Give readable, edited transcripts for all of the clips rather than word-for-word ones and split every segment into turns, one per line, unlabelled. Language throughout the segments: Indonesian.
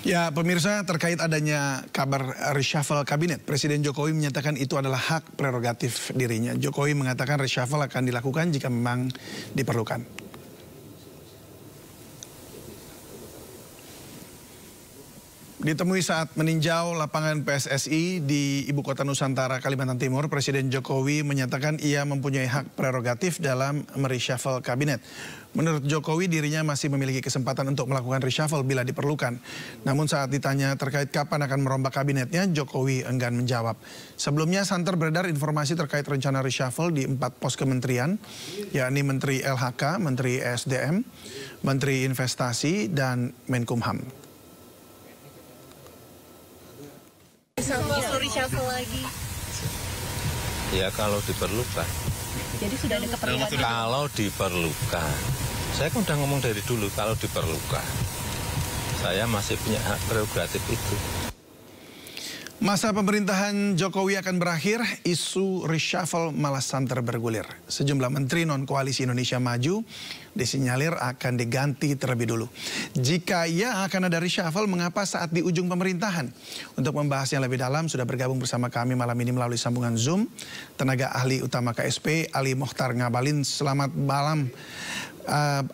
Ya, pemirsa, terkait adanya kabar reshuffle kabinet, Presiden Jokowi menyatakan itu adalah hak prerogatif dirinya. Jokowi mengatakan reshuffle akan dilakukan jika memang diperlukan. Ditemui saat meninjau lapangan PSSI di Ibu Kota Nusantara, Kalimantan Timur, Presiden Jokowi menyatakan ia mempunyai hak prerogatif dalam mereshuffle kabinet. Menurut Jokowi, dirinya masih memiliki kesempatan untuk melakukan reshuffle bila diperlukan. Namun saat ditanya terkait kapan akan merombak kabinetnya, Jokowi enggan menjawab. Sebelumnya santer beredar informasi terkait rencana reshuffle di 4 pos kementerian, yakni Menteri LHK, Menteri SDM, Menteri Investasi, dan Menkumham.
Reshuffle lagi.
Ya kalau diperlukan.
Jadi sudah ada keperluan.
Kalau diperlukan. Saya kan udah ngomong dari dulu kalau diperlukan. Saya masih punya hak prerogatif itu.
Masa pemerintahan Jokowi akan berakhir, isu reshuffle malah santer bergulir. Sejumlah menteri non-koalisi Indonesia Maju disinyalir akan diganti terlebih dulu. Jika ya akan ada reshuffle, mengapa saat di ujung pemerintahan? Untuk membahasnya lebih dalam, sudah bergabung bersama kami malam ini melalui sambungan Zoom, tenaga ahli utama KSP, Ali Mokhtar Ngabalin. Selamat malam,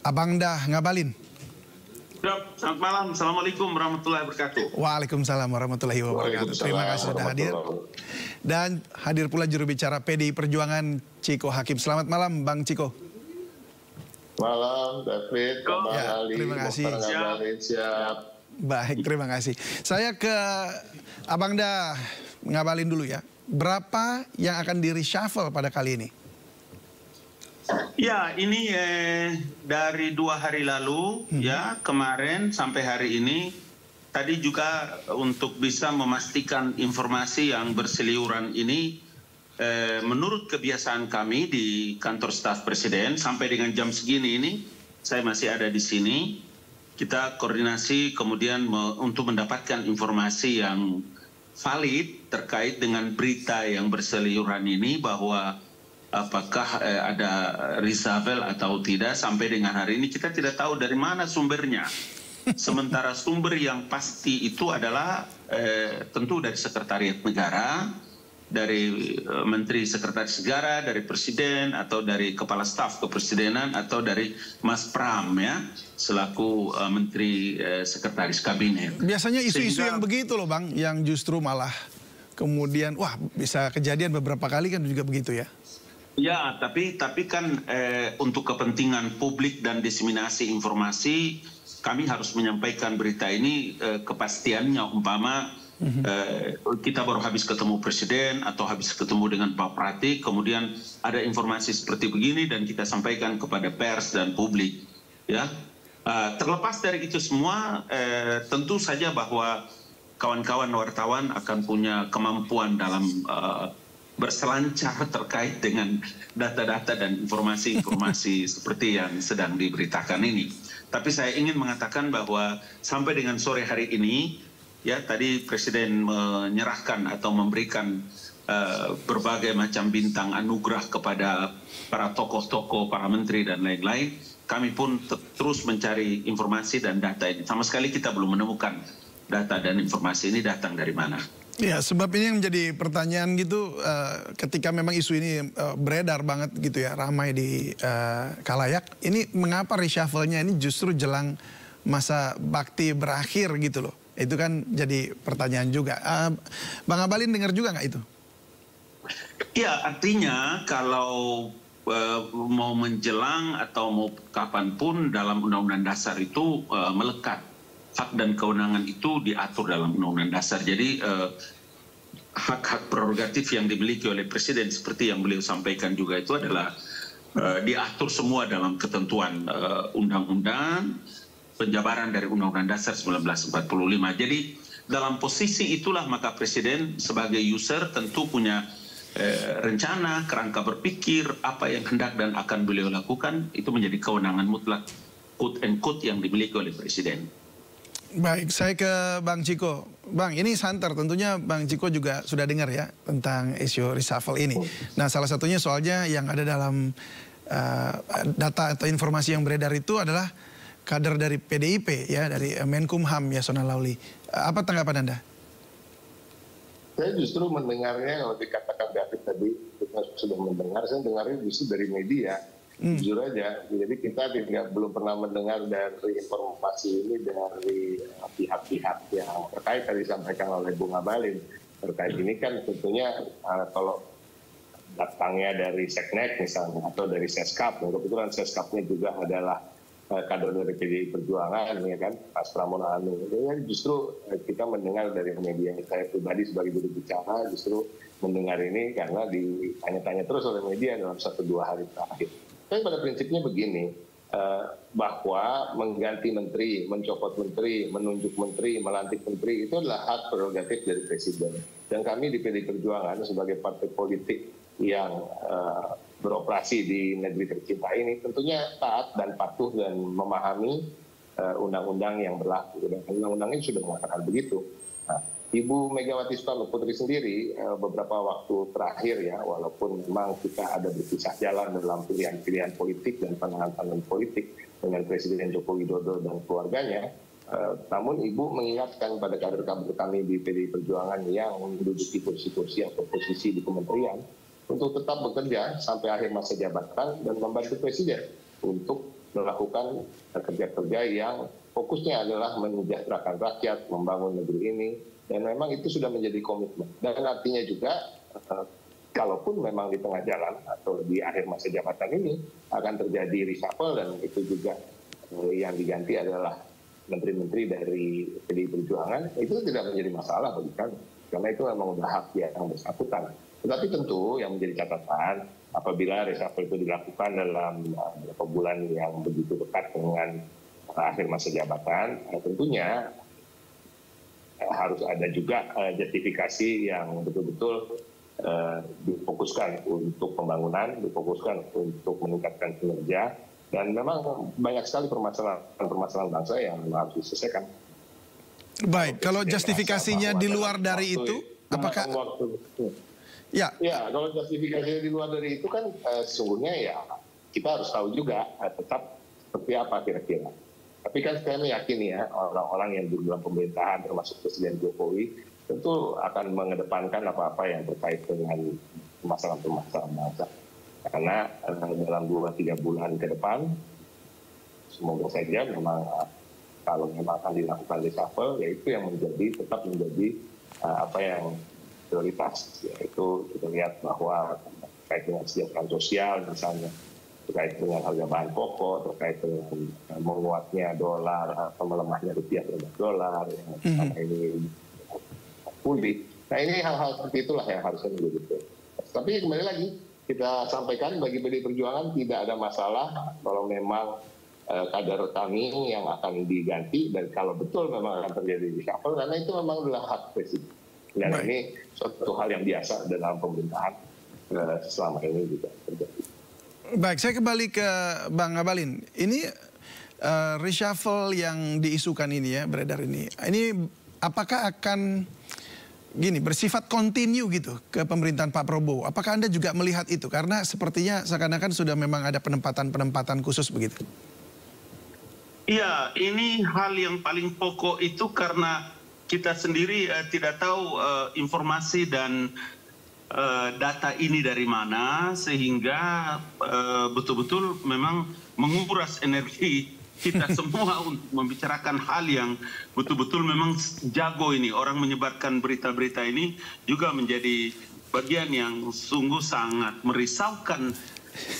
Abangda Ngabalin.
Selamat malam, Assalamualaikum warahmatullahi wabarakatuh.
Waalaikumsalam warahmatullahi wabarakatuh. Terima kasih sudah hadir. Dan hadir pula juru bicara PDI Perjuangan, Ciko Hakim. Selamat malam, Bang Ciko.
Malam, David.
Ya, terima kasih.
Siap.
Baik, terima kasih. Saya ke Abangda Ngabalin dulu ya. Berapa yang akan di-reshuffle pada kali ini?
Ya, ini dari 2 hari lalu, ya kemarin sampai hari ini. Tadi juga untuk bisa memastikan informasi yang berseliweran ini, menurut kebiasaan kami di kantor staf presiden, sampai dengan jam segini ini, saya masih ada di sini. Kita koordinasi kemudian untuk mendapatkan informasi yang valid terkait dengan berita yang berseliweran ini, bahwa apakah ada reshuffle atau tidak. Sampai dengan hari ini kita tidak tahu dari mana sumbernya. Sementara sumber yang pasti itu adalah tentu dari Sekretariat Negara, dari Menteri Sekretaris Negara, dari Presiden, atau dari Kepala Staf Kepresidenan, atau dari Mas Pram ya, selaku Menteri Sekretaris Kabinet.
Biasanya isu-isu yang begitu loh Bang, yang justru malah kemudian, wah bisa kejadian beberapa kali kan juga begitu ya.
Ya, tapi kan untuk kepentingan publik dan diseminasi informasi, kami harus menyampaikan berita ini kepastiannya. Umpama kita baru habis ketemu Presiden atau habis ketemu dengan Pak Pratik, kemudian ada informasi seperti begini dan kita sampaikan kepada pers dan publik. Ya, terlepas dari itu semua, tentu saja bahwa kawan-kawan wartawan akan punya kemampuan dalam berselancar terkait dengan data-data dan informasi-informasi seperti yang sedang diberitakan ini. Tapi saya ingin mengatakan bahwa sampai dengan sore hari ini, ya tadi Presiden menyerahkan atau memberikan berbagai macam bintang anugerah kepada para tokoh-tokoh, para menteri dan lain-lain. Kami pun terus mencari informasi dan data ini. Sama sekali kita belum menemukan data dan informasi ini datang dari mana.
Ya, sebab ini yang menjadi pertanyaan gitu, ketika memang isu ini beredar banget gitu ya, ramai di khalayak, ini mengapa reshuffle-nya ini justru jelang masa bakti berakhir gitu loh. Itu kan jadi pertanyaan juga. Bang Ngabalin dengar juga nggak itu?
Ya, artinya kalau mau menjelang atau mau kapanpun dalam Undang-Undang Dasar itu melekat. Hak dan kewenangan itu diatur dalam Undang-Undang Dasar. Jadi hak-hak prerogatif yang dimiliki oleh Presiden seperti yang beliau sampaikan juga itu adalah diatur semua dalam ketentuan undang-undang, penjabaran dari Undang-Undang Dasar 1945. Jadi dalam posisi itulah maka Presiden sebagai user tentu punya rencana, kerangka berpikir, apa yang hendak dan akan beliau lakukan, itu menjadi kewenangan mutlak quote and quote yang dimiliki oleh Presiden.
Baik, saya ke Bang Ciko. Bang, ini santer, tentunya Bang Ciko juga sudah dengar ya tentang isu reshuffle ini. Nah, salah satunya soalnya yang ada dalam data atau informasi yang beredar itu adalah kader dari PDIP ya, dari Menkumham Yasona Lauli. Apa tanggapan Anda?
Saya justru mendengarnya, kalau dikatakan David tadi, kita sudah mendengar, saya dengarnya justru dari media. Jujur aja, jadi kita belum pernah mendengar dari informasi ini dari pihak-pihak yang terkait tadi disampaikan oleh Bung Abalin. Terkait ini kan tentunya kalau datangnya dari Seknek misalnya, atau dari Seskap, dan kebetulan Seskapnya juga adalah kader dari PDI Perjuangan, ya kan, Mas Pramono Anung. Jadi justru kita mendengar dari media, saya pribadi sebagai juru bicara justru mendengar ini karena ditanya-tanya terus oleh media dalam 1-2 hari terakhir. Tapi pada prinsipnya begini, bahwa mengganti menteri, mencopot menteri, menunjuk menteri, melantik menteri itu adalah hak prerogatif dari Presiden. Dan kami di PDI Perjuangan sebagai partai politik yang beroperasi di negeri tercinta ini tentunya taat dan patuh dan memahami undang-undang yang berlaku, dan undang-undangnya sudah mengatakan begitu. Nah, Ibu Megawati Soekarno Putri sendiri beberapa waktu terakhir ya, walaupun memang kita ada berpisah jalan dalam pilihan-pilihan politik dan pandangan-pandangan politik dengan Presiden Joko Widodo dan keluarganya, namun Ibu mengingatkan pada kader-kader kami di PDI Perjuangan yang menduduki kursi-kursi atau posisi di kementerian untuk tetap bekerja sampai akhir masa jabatan dan membantu Presiden untuk melakukan kerja-kerja yang fokusnya adalah mensejahterakan rakyat, membangun negeri ini, dan memang itu sudah menjadi komitmen. Dan artinya juga, kalaupun memang di tengah jalan atau di akhir masa jabatan ini akan terjadi reshuffle, dan itu juga yang diganti adalah menteri-menteri dari PDI Perjuangan, itu tidak menjadi masalah bagi kami, karena itu memang sudah hak yang bersangkutan. Tetapi tentu yang menjadi catatan, apabila reshuffle itu dilakukan dalam beberapa bulan yang begitu dekat dengan akhir masa jabatan, tentunya harus ada juga justifikasi yang betul-betul difokuskan untuk pembangunan, difokuskan untuk meningkatkan kinerja, dan memang banyak sekali permasalahan bangsa yang harus diselesaikan.
Baik, kalau justifikasinya di luar dari itu, apakah...
Ya, kalau justifikasinya di luar dari itu kan sesungguhnya ya kita harus tahu juga tetap seperti apa kira-kira. Tapi kan saya meyakini ya orang-orang yang di dalam pemerintahan termasuk Presiden Jokowi tentu akan mengedepankan apa-apa yang terkait dengan permasalahan-permasalahan bangsa. Karena dalam 2-3 bulan ke depan semoga saja memang kalau memang akan dilakukan reshuffle, yaitu yang tetap menjadi apa yang prioritas, yaitu kita lihat bahwa terkait dengan kesejahteraan sosial misalnya, terkait dengan harga bahan pokok, terkait dengan menguatnya dolar atau melemahnya rupiah terhadap dolar, yang selama ini pulih. Nah ini hal-hal seperti itulah yang harusnya menjadi prioritas. Tapi kembali lagi kita sampaikan bagi PDI Perjuangan tidak ada masalah kalau memang kader kami yang akan diganti, dan kalau betul memang akan terjadi reshuffle, karena itu memang adalah hak Presiden. Dan ini suatu hal yang biasa dalam pemerintahan selama ini juga terjadi.
Baik, saya kembali ke Bang Abalin. Ini reshuffle yang diisukan ini ya, beredar ini apakah akan bersifat kontinu gitu ke pemerintahan Pak Prabowo? Apakah Anda juga melihat itu? Karena sepertinya seakan-akan sudah memang ada penempatan khusus begitu.
Iya, ini hal yang paling pokok itu karena kita sendiri tidak tahu informasi dan data ini dari mana, sehingga betul-betul memang menguras energi kita semua untuk membicarakan hal yang betul-betul memang jago ini. Orang menyebarkan berita-berita ini juga menjadi bagian yang sungguh sangat merisaukan,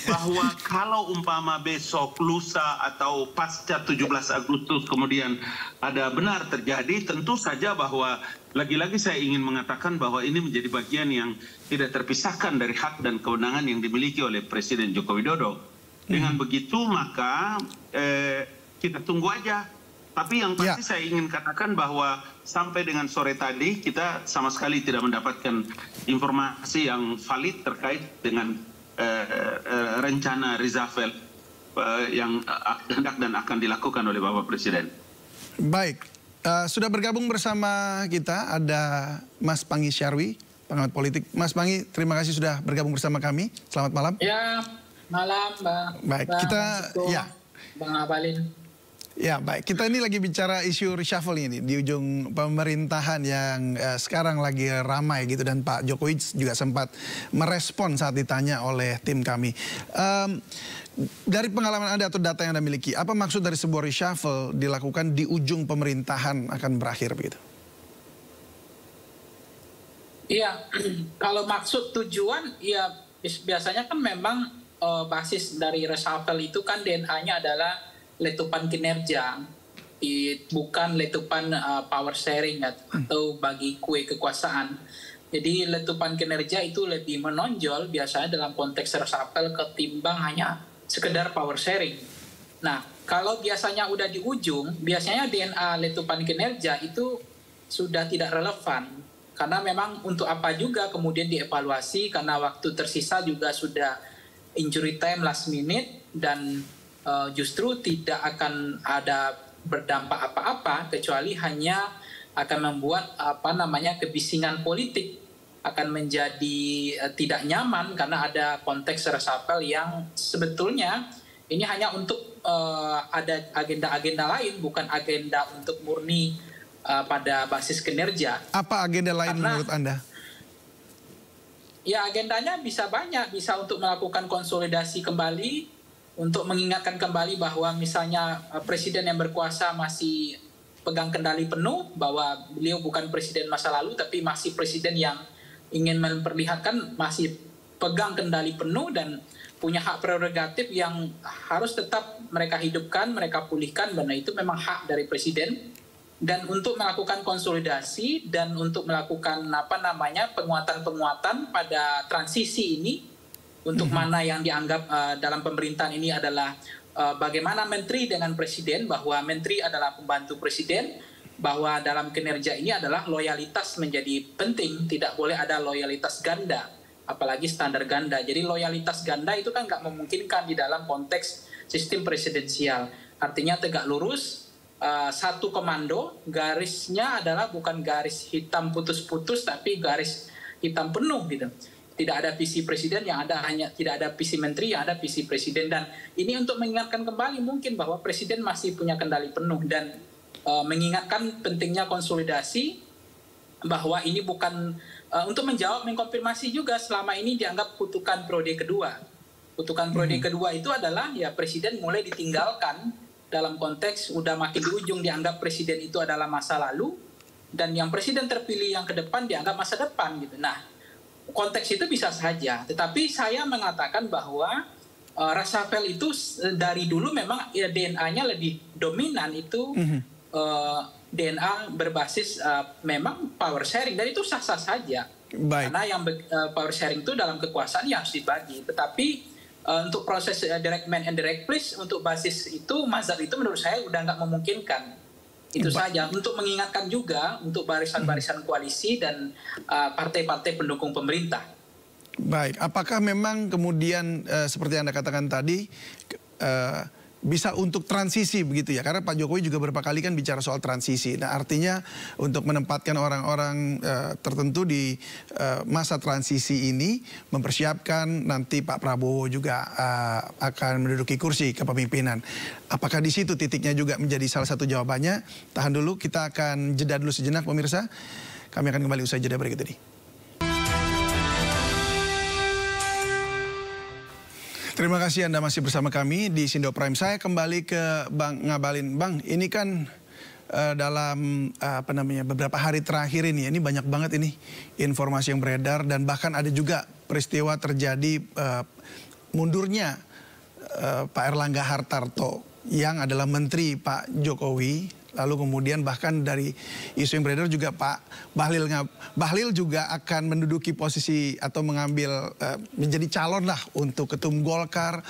bahwa kalau umpama besok, lusa, atau pasca 17 Agustus kemudian ada benar terjadi, tentu saja bahwa lagi-lagi saya ingin mengatakan bahwa ini menjadi bagian yang tidak terpisahkan dari hak dan kewenangan yang dimiliki oleh Presiden Joko Widodo. Dengan begitu maka kita tunggu aja. Tapi yang pasti saya ingin katakan bahwa sampai dengan sore tadi kita sama sekali tidak mendapatkan informasi yang valid terkait dengan rencana reshuffle yang hendak dan akan dilakukan oleh Bapak Presiden.
Baik, sudah bergabung bersama kita ada Mas Pangi Syarwi, pengamat politik. Mas Pangi, terima kasih sudah bergabung bersama kami. Selamat malam.
Ya, malam Bang.
Baik,
Bang,
kita
Bang Abalin.
Ya baik, kita ini lagi bicara isu reshuffle ini di ujung pemerintahan yang sekarang lagi ramai gitu, dan Pak Jokowi juga sempat merespon saat ditanya oleh tim kami. Dari pengalaman Anda atau data yang Anda miliki, apa maksud dari sebuah reshuffle dilakukan di ujung pemerintahan akan berakhir begitu?
Iya, kalau maksud tujuan ya biasanya kan memang basis dari reshuffle itu kan DNA-nya adalah letupan kinerja, bukan letupan power sharing atau bagi kue kekuasaan. Jadi letupan kinerja itu lebih menonjol biasanya dalam konteks reshuffle ketimbang hanya sekedar power sharing. Nah, kalau biasanya udah di ujung, biasanya DNA letupan kinerja itu sudah tidak relevan. Karena memang untuk apa juga kemudian dievaluasi, karena waktu tersisa juga sudah injury time last minute, dan justru tidak akan ada berdampak apa-apa kecuali hanya akan membuat kebisingan politik, akan menjadi tidak nyaman karena ada konteks reshuffle yang sebetulnya ini hanya untuk ada agenda-agenda lain, bukan agenda untuk murni pada basis kinerja.
Apa agenda lain menurut Anda?
Ya, agendanya bisa banyak, bisa untuk melakukan konsolidasi kembali, untuk mengingatkan kembali bahwa misalnya presiden yang berkuasa masih pegang kendali penuh, bahwa beliau bukan presiden masa lalu, tapi masih presiden yang ingin memperlihatkan masih pegang kendali penuh dan punya hak prerogatif yang harus tetap mereka hidupkan, mereka pulihkan, karena itu memang hak dari presiden. Dan untuk melakukan konsolidasi dan untuk melakukan penguatan-penguatan pada transisi ini, untuk mana yang dianggap dalam pemerintahan ini adalah bagaimana menteri dengan presiden, bahwa menteri adalah pembantu presiden, bahwa dalam kinerja ini adalah loyalitas menjadi penting, tidak boleh ada loyalitas ganda, apalagi standar ganda. Jadi loyalitas ganda itu kan nggak memungkinkan di dalam konteks sistem presidensial. Artinya tegak lurus, satu komando, garisnya adalah bukan garis hitam putus-putus, tapi garis hitam penuh gitu. Tidak ada visi presiden, yang ada hanya tidak ada visi menteri, yang ada visi presiden. Dan ini untuk mengingatkan kembali mungkin bahwa presiden masih punya kendali penuh, dan mengingatkan pentingnya konsolidasi, bahwa ini bukan untuk menjawab, mengkonfirmasi juga selama ini dianggap kutukan periode kedua. Kutukan periode kedua itu adalah ya presiden mulai ditinggalkan dalam konteks udah makin di ujung, dianggap presiden itu adalah masa lalu, dan yang presiden terpilih yang ke depan dianggap masa depan gitu. Nah, konteks itu bisa saja, tetapi saya mengatakan bahwa reshuffle itu dari dulu memang ya, DNA-nya lebih dominan itu DNA berbasis memang power sharing, dan itu sah-sah saja. Baik. Karena yang power sharing itu dalam kekuasaan yang harus dibagi, tetapi untuk proses direct man and direct please, untuk basis itu, mazhab itu menurut saya udah nggak memungkinkan. Itu saja, untuk mengingatkan juga untuk barisan-barisan koalisi dan partai-partai pendukung pemerintah.
Baik, apakah memang kemudian seperti Anda katakan tadi, bisa untuk transisi begitu ya? Karena Pak Jokowi juga beberapa kali kan bicara soal transisi. Nah, artinya untuk menempatkan orang-orang tertentu di masa transisi ini, mempersiapkan nanti Pak Prabowo juga akan menduduki kursi kepemimpinan. Apakah di situ titiknya juga menjadi salah satu jawabannya? Tahan dulu, kita akan jeda dulu sejenak pemirsa. Kami akan kembali usai jeda berikut ini. Terima kasih Anda masih bersama kami di Sindo Prime. Saya kembali ke Bang Ngabalin. Bang, ini kan dalam beberapa hari terakhir ini banyak banget ini informasi yang beredar, dan bahkan ada juga peristiwa terjadi mundurnya Pak Erlangga Hartarto yang adalah menteri Pak Jokowi. Lalu kemudian bahkan dari isu yang beredar juga Pak Bahlil juga akan menduduki posisi atau mengambil menjadi calon lah untuk ketum Golkar.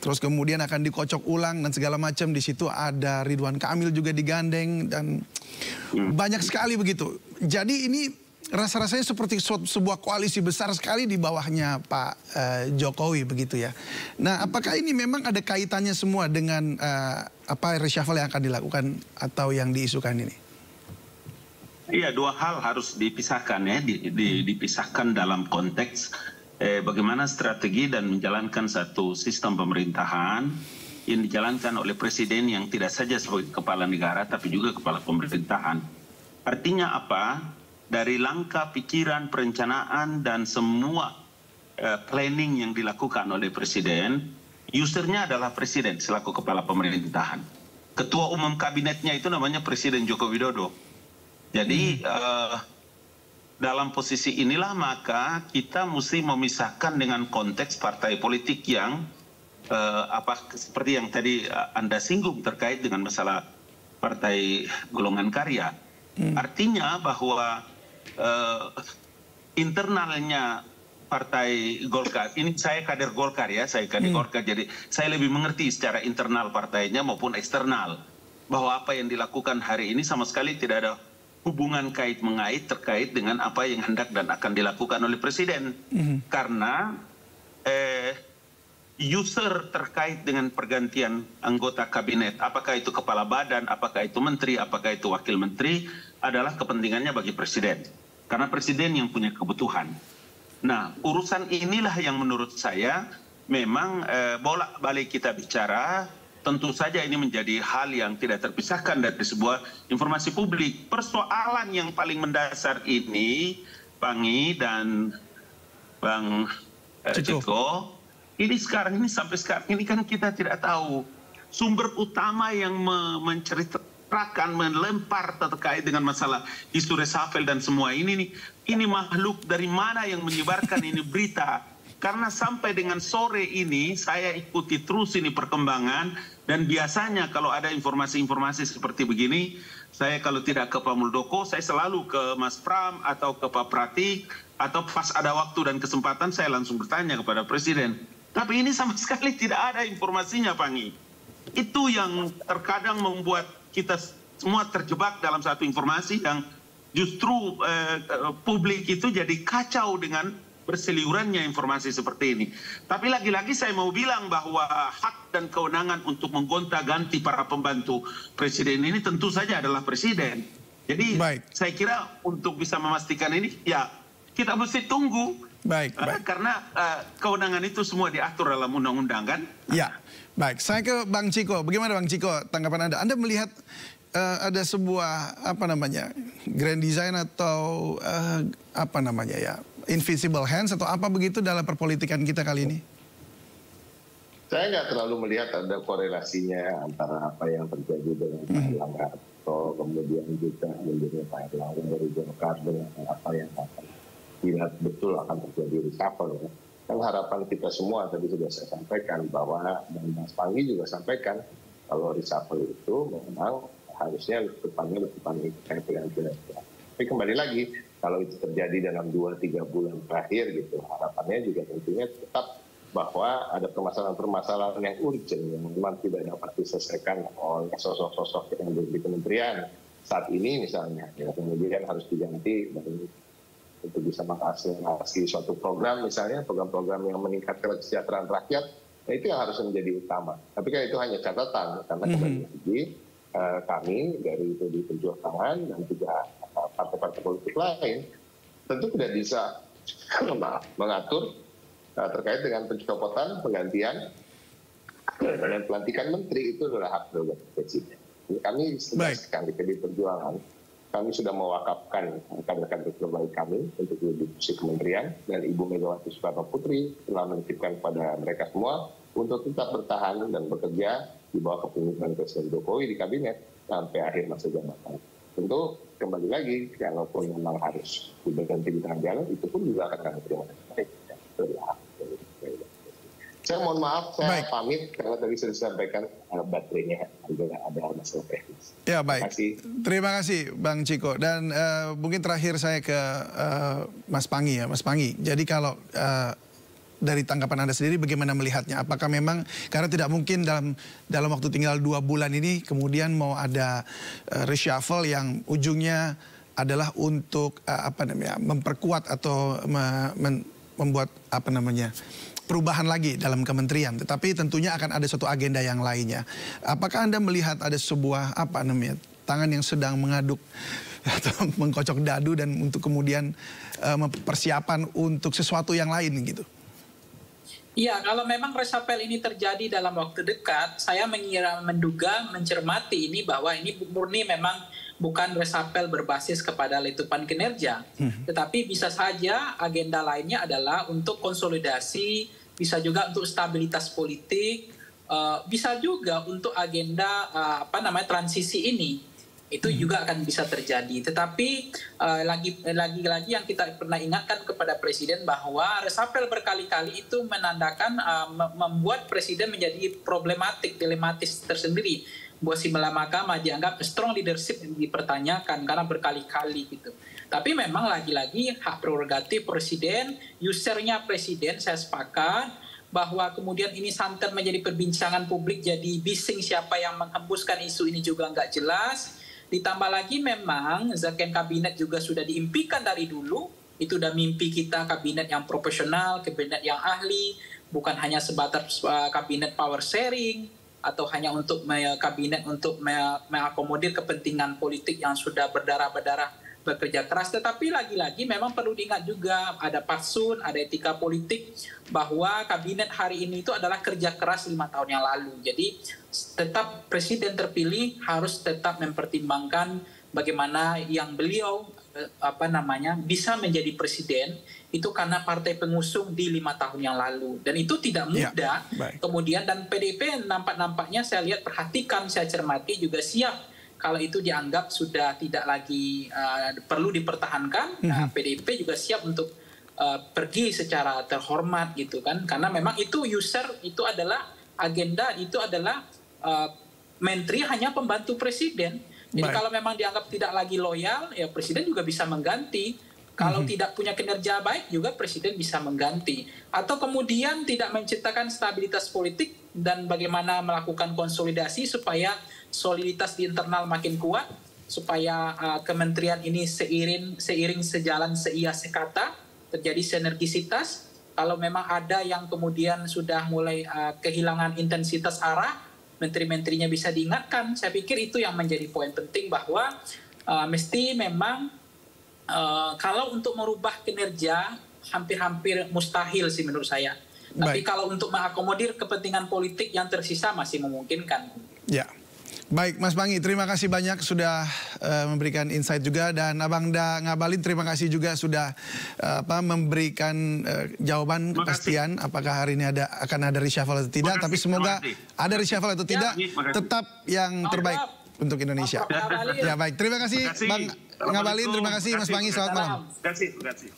Terus kemudian akan dikocok ulang dan segala macam. Di situ ada Ridwan Kamil juga digandeng dan banyak sekali begitu. Jadi ini rasa-rasanya seperti sebuah koalisi besar sekali di bawahnya Pak Jokowi begitu ya. Nah, apakah ini memang ada kaitannya semua dengan reshuffle yang akan dilakukan atau yang diisukan ini?
Iya, dua hal harus dipisahkan ya, dipisahkan dalam konteks bagaimana strategi dan menjalankan satu sistem pemerintahan yang dijalankan oleh presiden yang tidak saja sebagai kepala negara tapi juga kepala pemerintahan. Artinya apa? Dari langkah pikiran, perencanaan dan semua planning yang dilakukan oleh presiden, usernya adalah presiden selaku kepala pemerintahan. Ketua umum kabinetnya itu namanya Presiden Joko Widodo. Jadi dalam posisi inilah maka kita mesti memisahkan dengan konteks partai politik yang seperti yang tadi Anda singgung terkait dengan masalah partai golongan karya. Artinya bahwa internalnya partai Golkar, ini saya kader Golkar ya, saya kader Golkar, jadi saya lebih mengerti secara internal partainya maupun eksternal bahwa apa yang dilakukan hari ini sama sekali tidak ada hubungan kait-mengait terkait dengan apa yang hendak dan akan dilakukan oleh presiden. Karena user terkait dengan pergantian anggota kabinet, apakah itu kepala badan, apakah itu menteri, apakah itu wakil menteri, adalah kepentingannya bagi presiden. Karena presiden yang punya kebutuhan. Nah, urusan inilah yang menurut saya memang bolak-balik kita bicara, tentu saja ini menjadi hal yang tidak terpisahkan dari sebuah informasi publik. Persoalan yang paling mendasar ini, Bang I dan Bang Ciko, ini sekarang ini sampai sekarang ini kan kita tidak tahu sumber utama yang menceritakan, melempar terkait dengan masalah isu reshuffle dan semua ini makhluk dari mana yang menyebarkan ini berita. Karena sampai dengan sore ini saya ikuti terus ini perkembangan, dan biasanya kalau ada informasi-informasi seperti begini, saya kalau tidak ke Pak Muldoko, saya selalu ke Mas Pram atau ke Pak Pratik, atau pas ada waktu dan kesempatan saya langsung bertanya kepada Presiden. Tapi ini sama sekali tidak ada informasinya, Pangi. Itu yang terkadang membuat kita semua terjebak dalam satu informasi yang justru publik itu jadi kacau dengan berseliurannya informasi seperti ini. Tapi lagi-lagi saya mau bilang bahwa hak dan kewenangan untuk menggonta-ganti para pembantu presiden ini tentu saja adalah presiden. Jadi saya kira untuk bisa memastikan ini, ya kita mesti tunggu. Karena kewenangan itu semua diatur dalam undang-undang kan?
Ya, baik. Saya ke Bang Ciko. Bagaimana Bang Ciko tanggapan Anda? Anda melihat ada sebuah grand design atau invisible hands atau apa begitu dalam perpolitikan kita kali ini?
Saya nggak terlalu melihat ada korelasinya antara apa yang terjadi dengan Pak Erlangga atau kemudian juga menjadi Pak Erlangga dari Golkar dengan apa yang akan bila betul akan terjadi reshuffle. Kan harapan kita semua tadi sudah saya sampaikan bahwa, dan Mas Pangi juga sampaikan, kalau reshuffle itu memang harusnya depannya dengan kinerja. Tapi kembali lagi, kalau itu terjadi dalam 2-3 bulan terakhir gitu, harapannya juga tentunya tetap bahwa ada permasalahan-permasalahan yang urgent yang memang tidak dapat diselesaikan oleh sosok-sosok yang ada di kementerian saat ini misalnya, ya, kemudian harus diganti untuk bisa mengakselerasi suatu program misalnya, program-program yang meningkatkan kesejahteraan rakyat, nah itu yang harus menjadi utama. Tapi kan itu hanya catatan, karena kembali lagi kami dari PDI Perjuangan dan juga partai-partai politik lain tentu tidak bisa mengatur terkait dengan pencopotan, penggantian, dan pelantikan menteri. Itu adalah hak prerogatif presiden. Kami tegaskan di PDI Perjuangan, kami sudah mewakafkan kader-kader terbaik kami untuk di kursi kementerian, dan Ibu Megawati Soekarno Putri telah menitipkan kepada mereka semua untuk tetap bertahan dan bekerja di bawah kepemimpinan Presiden Jokowi di kabinet sampai akhir masa jabatan. Tentu kembali lagi, kalaupun memang harus diberhenti di tengah jalan, itu pun juga akan kami terima dengan baik. Saya mohon maaf, saya pamit karena tadi sudah disampaikan baterainya ada masalah teknis.
Ya, baik. Terima kasih Bang Ciko. Dan mungkin terakhir saya ke Mas Pangi ya, Mas Pangi. Jadi kalau dari tanggapan Anda sendiri bagaimana melihatnya? Apakah memang karena tidak mungkin dalam waktu tinggal 2 bulan ini kemudian mau ada reshuffle yang ujungnya adalah untuk memperkuat atau membuat perubahan lagi dalam kementerian, tetapi tentunya akan ada suatu agenda yang lainnya. Apakah Anda melihat ada sebuah tangan yang sedang mengaduk atau mengkocok dadu dan untuk kemudian persiapan untuk sesuatu yang lain gitu?
Iya, kalau memang resapel ini terjadi dalam waktu dekat, saya mencermati ini bahwa ini murni memang bukan resapel berbasis kepada letupan kinerja. Tetapi bisa saja agenda lainnya adalah untuk konsolidasi, bisa juga untuk stabilitas politik, bisa juga untuk agenda transisi ini. Itu juga akan bisa terjadi. Tetapi lagi-lagi yang kita pernah ingatkan kepada Presiden bahwa resapel berkali-kali itu menandakan membuat Presiden menjadi problematik, dilematis tersendiri. Buat si Mahkamah dianggap strong leadership yang dipertanyakan karena berkali-kali gitu. Tapi memang lagi-lagi hak prerogatif Presiden, usernya Presiden, saya sepakat bahwa kemudian ini santer menjadi perbincangan publik, jadi bising siapa yang menghembuskan isu ini juga nggak jelas. Ditambah lagi memang Zakon kabinet juga sudah diimpikan dari dulu. Itu udah mimpi kita kabinet yang profesional, kabinet yang ahli, bukan hanya sebatas kabinet power sharing atau hanya untuk kabinet untuk mengakomodir kepentingan politik yang sudah berdarah-berdarah bekerja keras. Tetapi lagi-lagi memang perlu diingat juga ada fatsun, ada etika politik bahwa kabinet hari ini itu adalah kerja keras 5 tahun yang lalu. Jadi tetap Presiden terpilih harus tetap mempertimbangkan bagaimana yang beliau bisa menjadi presiden itu karena partai pengusung di 5 tahun yang lalu, dan itu tidak mudah. Kemudian dan PDIP nampaknya saya lihat, perhatikan, saya cermati juga siap kalau itu dianggap sudah tidak lagi perlu dipertahankan. PDIP juga siap untuk pergi secara terhormat gitu kan, karena memang itu user itu adalah agenda, itu adalah menteri hanya pembantu presiden. Jadi kalau memang dianggap tidak lagi loyal, ya presiden juga bisa mengganti. Kalau tidak punya kinerja baik juga presiden bisa mengganti. Atau kemudian tidak menciptakan stabilitas politik dan bagaimana melakukan konsolidasi supaya soliditas di internal makin kuat, supaya kementerian ini seiring sejalan seia sekata, terjadi sinergisitas. Kalau memang ada yang kemudian sudah mulai kehilangan intensitas arah, menteri-menterinya bisa diingatkan. Saya pikir itu yang menjadi poin penting, bahwa mesti memang kalau untuk merubah kinerja hampir-hampir mustahil sih menurut saya. Tapi kalau untuk mengakomodir kepentingan politik yang tersisa masih memungkinkan.
Ya. Baik, Mas Pangi, terima kasih banyak sudah memberikan insight juga, dan Abang Da Ngabalin terima kasih juga sudah memberikan jawaban kepastian apakah hari ini akan ada reshuffle atau tidak. Tapi semoga ada reshuffle atau tidak, tetap yang terbaik untuk Indonesia. Ya baik, terima kasih Bang Ngabalin, terima kasih Mas Pangi, selamat malam.
Terima kasih.